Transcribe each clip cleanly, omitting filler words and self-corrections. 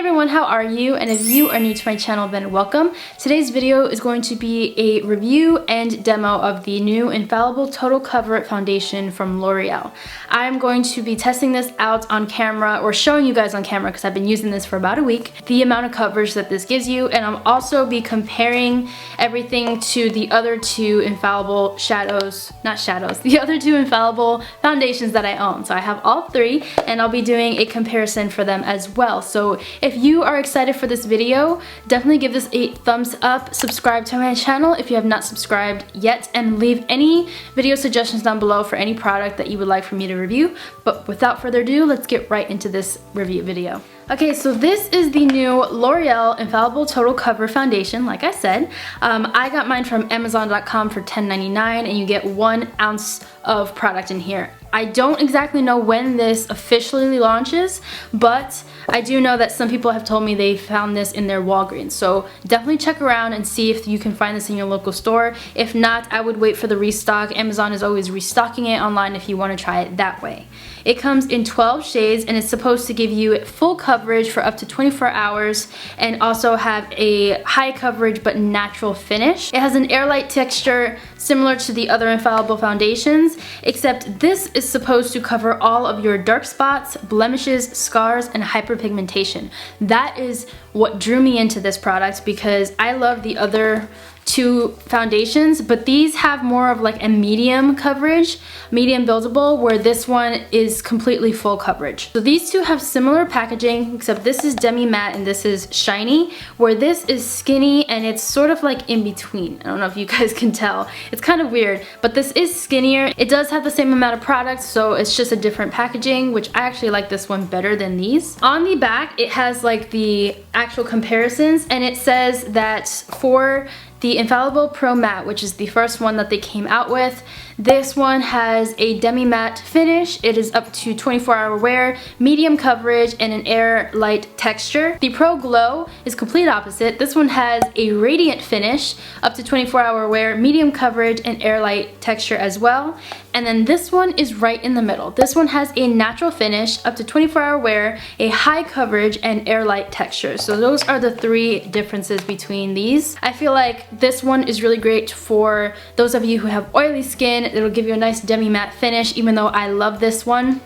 everyone, how are you? And if you are new to my channel, then welcome. Today's video is going to be a review and demo of the new Infallible Total Cover Foundation from L'Oreal. I'm going to be testing this out on camera, or showing you guys on camera because I've been using this for about a week, the amount of coverage that this gives you, and I'll also be comparing everything to the other two Infallible the other two Infallible foundations that I own. So I have all three, and I'll be doing a comparison for them as well. So if you are excited for this video, definitely give this a thumbs up, subscribe to my channel if you have not subscribed yet, and leave any video suggestions down below for any product that you would like for me to review. But without further ado, let's get right into this review video. Okay, so this is the new L'Oreal Infallible Total Cover Foundation, like I said. I got mine from Amazon.com for $10.99, and you get 1 ounce of product in here. I don't exactly know when this officially launches, but I do know that some people have told me they found this in their Walgreens. So definitely check around and see if you can find this in your local store. If not, I would wait for the restock. Amazon is always restocking it online if you want to try it that way. It comes in 12 shades, and it's supposed to give you full coverage for up to 24 hours and also have a high coverage but natural finish. It has an airlight texture similar to the other Infallible foundations, except this is supposed to cover all of your dark spots, blemishes, scars, and hyperpigmentation. That is what drew me into this product, because I love the other two foundations, but these have more of like a medium coverage, medium buildable, where this one is completely full coverage. So these two have similar packaging, except this is Demi matte and this is shiny, where this is skinny and it's sort of like in between. I don't know if you guys can tell. It's kind of weird, but this is skinnier. It does have the same amount of product, so it's just a different packaging, which I actually like this one better than these. On the back, it has like the actual comparisons, and it says that for the Infallible Pro Matte, which is the first one that they came out with, this one has a demi matte finish. It is up to 24-hour wear, medium coverage, and an air light texture. The Pro Glow is complete opposite. This one has a radiant finish, up to 24-hour wear, medium coverage, and air light texture as well. And then this one is right in the middle. This one has a natural finish, up to 24-hour wear, a high coverage, and air light texture. So those are the three differences between these. I feel like this one is really great for those of you who have oily skin. It'll give you a nice demi matte finish, even though I love this one.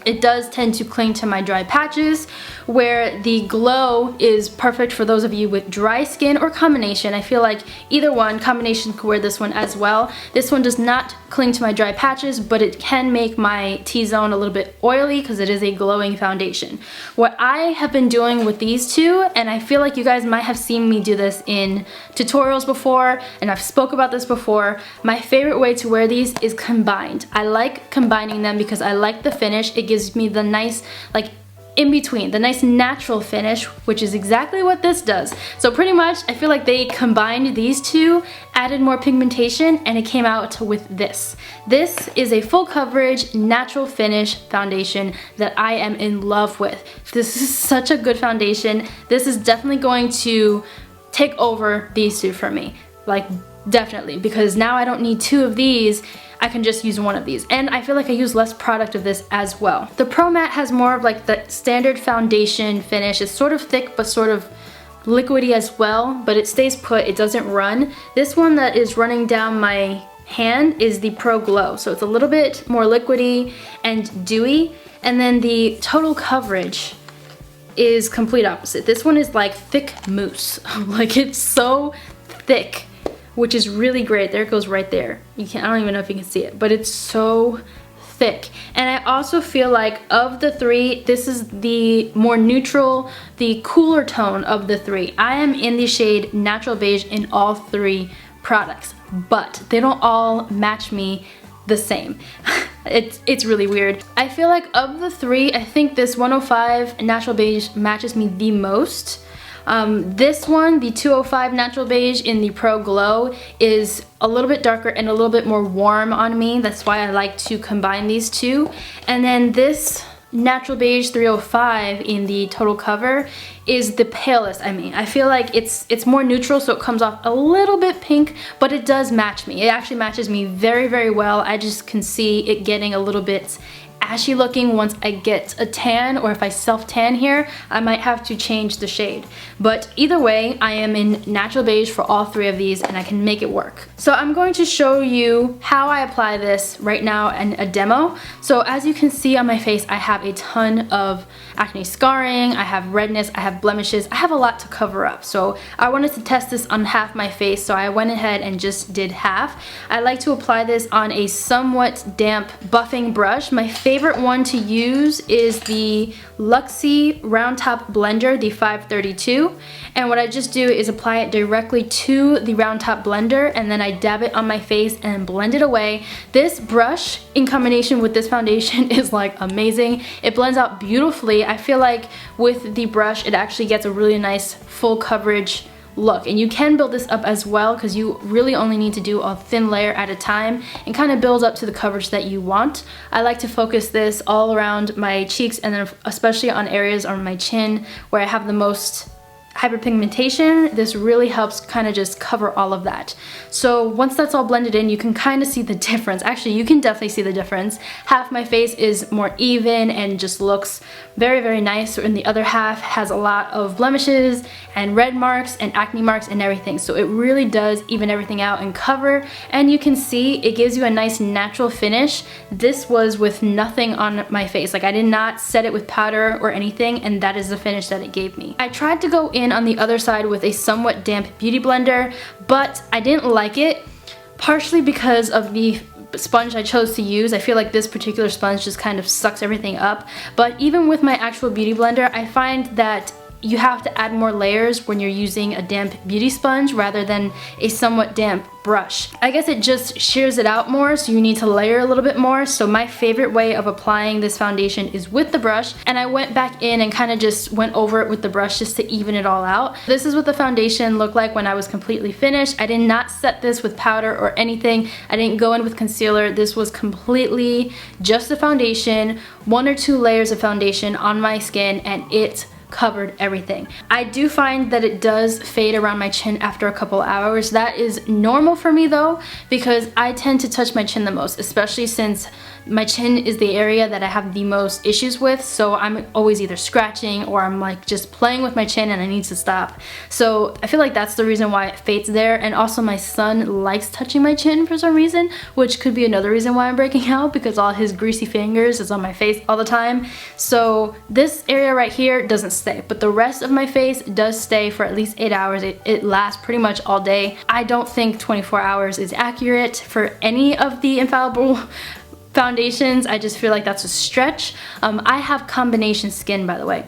It does tend to cling to my dry patches, where the Glow is perfect for those of you with dry skin or combination. I feel like either one, combination could wear this one as well. This one does not cling to my dry patches, but it can make my T-zone a little bit oily because it is a glowing foundation. What I have been doing with these two, and I feel like you guys might have seen me do this in tutorials before, and I've spoke about this before, my favorite way to wear these is combined. I like combining them because I like the finish. It gives me the nice, like, in between, the nice natural finish, which is exactly what this does. So pretty much, I feel like they combined these two, added more pigmentation, and it came out with this. This is a full coverage, natural finish foundation that I am in love with. This is such a good foundation. This is definitely going to take over these two for me. Like, definitely, because now I don't need two of these. I can just use one of these, and I feel like I use less product of this as well. The Pro Matte has more of like the standard foundation finish. It's sort of thick but sort of liquidy as well, but it stays put, it doesn't run. This one that is running down my hand is the Pro Glow, so it's a little bit more liquidy and dewy. And then the Total Coverage is complete opposite. This one is like thick mousse. Like, it's so thick, which is really great. There it goes right there. I don't even know if you can see it, but it's so thick. And I also feel like of the three, this is the more neutral, the cooler tone of the three. I am in the shade Natural Beige in all three products, but they don't all match me the same. It's really weird. I feel like of the three, I think this 105 Natural Beige matches me the most. This one, the 205 Natural Beige in the Pro Glow, is a little bit darker and a little bit more warm on me. That's why I like to combine these two. And then this Natural Beige 305 in the Total Cover is the palest. I mean, I feel like it's more neutral, so it comes off a little bit pink, but it does match me. It actually matches me very, very well. I just can see it getting a little bit ashy looking once I get a tan, or if I self-tan here, I might have to change the shade. But either way, I am in natural beige for all three of these and I can make it work. So I'm going to show you how I apply this right now in a demo. So as you can see on my face, I have a ton of acne scarring, I have redness, I have blemishes, I have a lot to cover up. So I wanted to test this on half my face, so I went ahead and just did half. I like to apply this on a somewhat damp buffing brush. My favorite one to use is the Luxie Round Top Blender, the 532. And what I just do is apply it directly to the Round Top blender, and then I dab it on my face and blend it away. This brush in combination with this foundation is like amazing. It blends out beautifully. I feel like with the brush it actually gets a really nice full coverage look, and you can build this up as well because you really only need to do a thin layer at a time and kind of build up to the coverage that you want. I like to focus this all around my cheeks and then especially on areas on my chin where I have the most hyperpigmentation. This really helps kind of just cover all of that. So once that's all blended in, you can kind of see the difference. Actually, you can definitely see the difference. Half my face is more even and just looks very, very nice, and the other half has a lot of blemishes and red marks and acne marks and everything. So it really does even everything out and cover, and you can see it gives you a nice natural finish. This was with nothing on my face. Like, I did not set it with powder or anything, and that is the finish that it gave me. I tried to go in on the other side with a somewhat damp beauty blender, but I didn't like it, partially because of the sponge I chose to use. I feel like this particular sponge just kind of sucks everything up. But even with my actual beauty blender, I find that you have to add more layers when you're using a damp beauty sponge rather than a somewhat damp brush. I guess it just shears it out more, so you need to layer a little bit more. So my favorite way of applying this foundation is with the brush, and I went back in and kind of just went over it with the brush just to even it all out. This is what the foundation looked like when I was completely finished. I did not set this with powder or anything. I didn't go in with concealer. This was completely just the foundation, 1 or 2 layers of foundation on my skin, and it covered everything. I do find that it does fade around my chin after a couple hours. That is normal for me though, because I tend to touch my chin the most, especially since my chin is the area that I have the most issues with. So I'm always either scratching or I'm like just playing with my chin and I need to stop. So I feel like that's the reason why it fades there. And also my son likes touching my chin for some reason, which could be another reason why I'm breaking out, because all his greasy fingers is on my face all the time. So this area right here doesn't stay, but the rest of my face does stay for at least 8 hours. It lasts pretty much all day. I don't think 24 hours is accurate for any of the Infallible foundations. I just feel like that's a stretch. I have combination skin, by the way.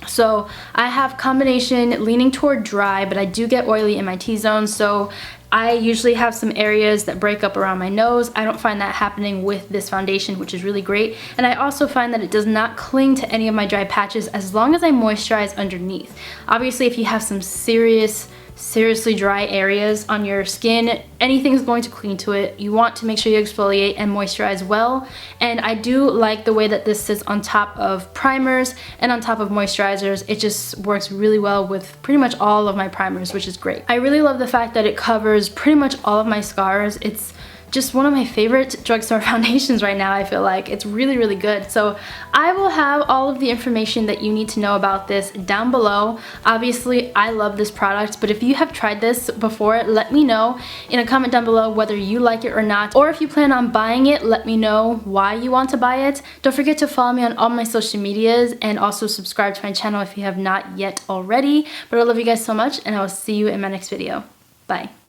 So I have combination leaning toward dry, but I do get oily in my T-zone, so I usually have some areas that break up around my nose. I don't find that happening with this foundation, which is really great. And I also find that it does not cling to any of my dry patches as long as I moisturize underneath. Obviously, if you have some seriously dry areas on your skin, anything's going to cling to it. You want to make sure you exfoliate and moisturize well. And I do like the way that this sits on top of primers and on top of moisturizers. It just works really well with pretty much all of my primers, which is great. I really love the fact that it covers pretty much all of my scars. It's just one of my favorite drugstore foundations right now. I feel like it's really, really good. So I will have all of the information that you need to know about this down below. Obviously, I love this product, but if you have tried this before, let me know in a comment down below whether you like it or not, or if you plan on buying it, let me know why you want to buy it. Don't forget to follow me on all my social medias and also subscribe to my channel if you have not yet already. But I love you guys so much, and I will see you in my next video. Bye.